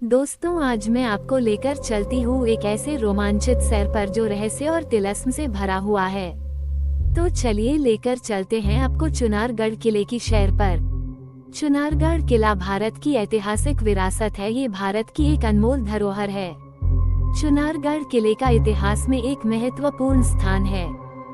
दोस्तों, आज मैं आपको लेकर चलती हूँ एक ऐसे रोमांचित सैर पर जो रहस्य और तिलिस्म से भरा हुआ है। तो चलिए लेकर चलते हैं आपको चुनारगढ़ किले की सैर पर। चुनारगढ़ किला भारत की ऐतिहासिक विरासत है। ये भारत की एक अनमोल धरोहर है। चुनारगढ़ किले का इतिहास में एक महत्वपूर्ण स्थान है।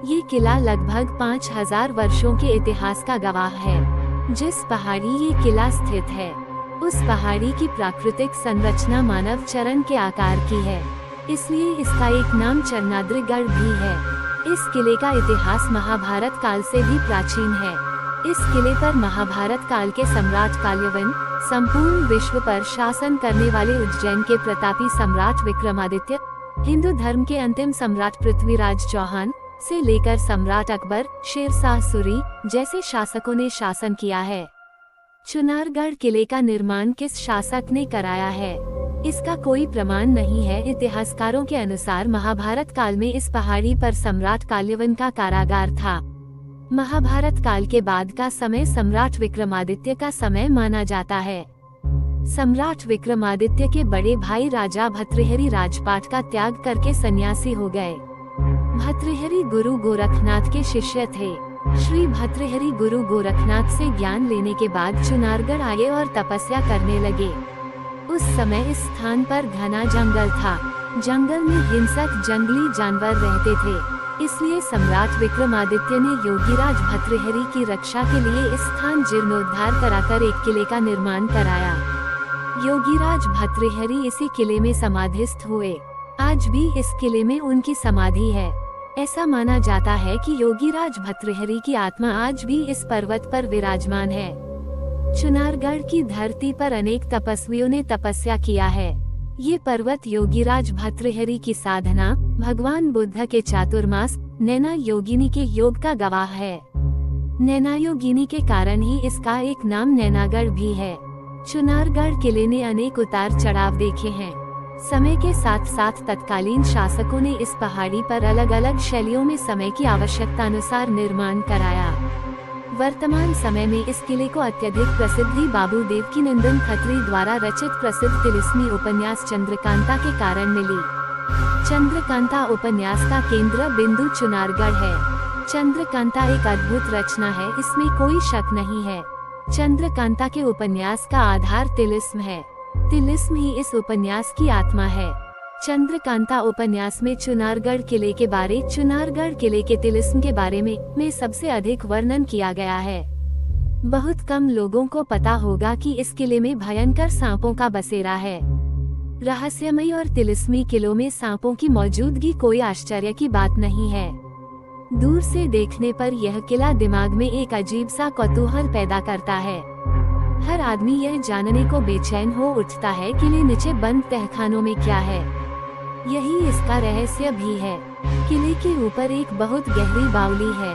ये किला लगभग 5000 वर्षों के इतिहास का गवाह है। जिस पहाड़ी ये किला स्थित है, उस पहाड़ी की प्राकृतिक संरचना मानव चरण के आकार की है, इसलिए इसका एक नाम चरनाद्रिगढ़ भी है। इस किले का इतिहास महाभारत काल से भी प्राचीन है। इस किले पर महाभारत काल के सम्राट काल्यवन, संपूर्ण विश्व पर शासन करने वाले उज्जैन के प्रतापी सम्राट विक्रमादित्य, हिंदू धर्म के अंतिम सम्राट पृथ्वीराज चौहान से लेकर सम्राट अकबर, शेरशाह सूरी जैसे शासकों ने शासन किया है। चुनारगढ़ किले का निर्माण किस शासक ने कराया है, इसका कोई प्रमाण नहीं है। इतिहासकारों के अनुसार महाभारत काल में इस पहाड़ी पर सम्राट काल्यवन का कारागार था। महाभारत काल के बाद का समय सम्राट विक्रमादित्य का समय माना जाता है। सम्राट विक्रमादित्य के बड़े भाई राजा भर्तृहरि राजपाट का त्याग करके सन्यासी हो गए। भर्तृहरि गुरु गोरखनाथ के शिष्य थे। श्री भर्तृहरि गुरु गोरखनाथ से ज्ञान लेने के बाद चुनारगढ़ आए और तपस्या करने लगे। उस समय इस स्थान पर घना जंगल था। जंगल में हिंसक जंगली जानवर रहते थे, इसलिए सम्राट विक्रमादित्य ने योगीराज भर्तृहरि की रक्षा के लिए इस स्थान जीर्णोद्धार कराकर एक किले का निर्माण कराया। योगीराज भर्तृहरि इसी किले में समाधिस्थ हुए। आज भी इस किले में उनकी समाधि है। ऐसा माना जाता है कि योगीराज भर्तृहरि की आत्मा आज भी इस पर्वत पर विराजमान है। चुनारगढ़ की धरती पर अनेक तपस्वियों ने तपस्या किया है। ये पर्वत योगीराज भर्तृहरि की साधना, भगवान बुद्ध के चातुर्मास, नैना योगिनी के योग का गवाह है। नैना योगिनी के कारण ही इसका एक नाम नैनागढ़ भी है। चुनारगढ़ किले ने अनेक उतार चढ़ाव देखे हैं। समय के साथ साथ तत्कालीन शासकों ने इस पहाड़ी पर अलग अलग शैलियों में समय की आवश्यकता अनुसार निर्माण कराया। वर्तमान समय में इस किले को अत्यधिक प्रसिद्धि बाबू देवकीनंदन खत्री द्वारा रचित प्रसिद्ध तिलिस्मी उपन्यास चंद्रकांता के कारण मिली। चंद्रकांता उपन्यास का केंद्र बिंदु चुनारगढ़ है। चंद्रकांता एक अद्भुत रचना है, इसमें कोई शक नहीं है। चंद्रकांता के उपन्यास का आधार तिलिस्म है। तिलिस्म ही इस उपन्यास की आत्मा है। चंद्रकांता उपन्यास में चुनारगढ़ किले के बारे, चुनारगढ़ किले के तिलिस्म के बारे में सबसे अधिक वर्णन किया गया है। बहुत कम लोगों को पता होगा कि इस किले में भयंकर सांपों का बसेरा है। रहस्यमयी और तिलिस्मी किलों में सांपों की मौजूदगी कोई आश्चर्य की बात नहीं है। दूर से देखने पर यह किला दिमाग में एक अजीब सा कौतूहल पैदा करता है। हर आदमी यह जानने को बेचैन हो उठता है किले नीचे बंद तहखानों में क्या है। यही इसका रहस्य भी है। किले के ऊपर एक बहुत गहरी बावली है,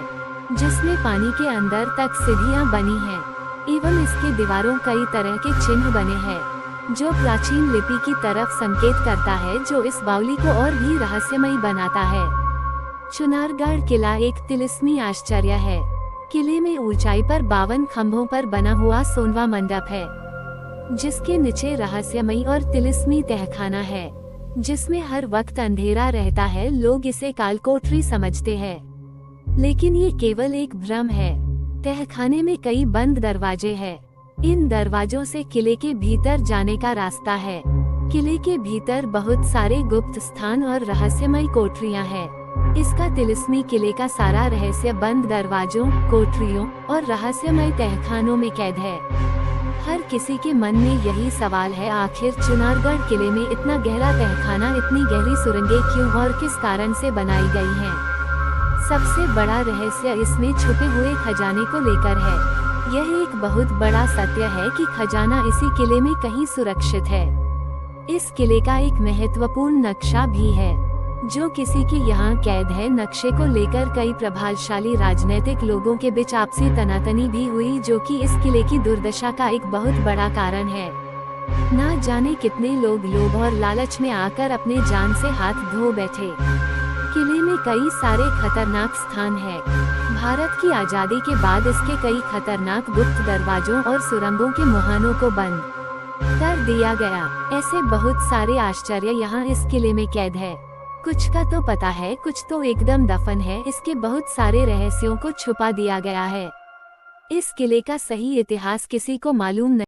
जिसमें पानी के अंदर तक सीढ़ियां बनी हैं, एवं इसके दीवारों कई तरह के चिन्ह बने हैं, जो प्राचीन लिपि की तरफ संकेत करता है, जो इस बावली को और भी रहस्यमयी बनाता है। चुनारगढ़ किला एक तिलिस्मी आश्चर्य है। किले में ऊंचाई पर 52 खंभों पर बना हुआ सोनवा मंडप है, जिसके नीचे रहस्यमयी और तिलिस्मी तहखाना है, जिसमें हर वक्त अंधेरा रहता है। लोग इसे कालकोठरी समझते हैं, लेकिन ये केवल एक भ्रम है। तहखाने में कई बंद दरवाजे हैं। इन दरवाजों से किले के भीतर जाने का रास्ता है। किले के भीतर बहुत सारे गुप्त स्थान और रहस्यमयी कोठरियां हैं। इसका तिलिस्मी किले का सारा रहस्य बंद दरवाजों, कोठरियों और रहस्यमय तहखानों में कैद है। हर किसी के मन में यही सवाल है, आखिर चुनारगढ़ किले में इतना गहरा तहखाना, इतनी गहरी सुरंगें क्यों और किस कारण से बनाई गई हैं? सबसे बड़ा रहस्य इसमें छुपे हुए खजाने को लेकर है। यह एक बहुत बड़ा सत्य है कि खजाना इसी किले में कहीं सुरक्षित है। इस किले का एक महत्वपूर्ण नक्शा भी है, जो किसी के यहाँ कैद है। नक्शे को लेकर कई प्रभावशाली राजनीतिक लोगों के बीच आपसी तनातनी भी हुई, जो कि इस किले की दुर्दशा का एक बहुत बड़ा कारण है। ना जाने कितने लोग लोभ और लालच में आकर अपने जान से हाथ धो बैठे। किले में कई सारे खतरनाक स्थान हैं। भारत की आजादी के बाद इसके कई खतरनाक गुप्त दरवाजों और सुरंगों के मुहानों को बंद कर दिया गया। ऐसे बहुत सारे आश्चर्य यहाँ इस किले में कैद है। कुछ का तो पता है, कुछ तो एकदम दफन है। इसके बहुत सारे रहस्यों को छुपा दिया गया है। इस किले का सही इतिहास किसी को मालूम नहीं।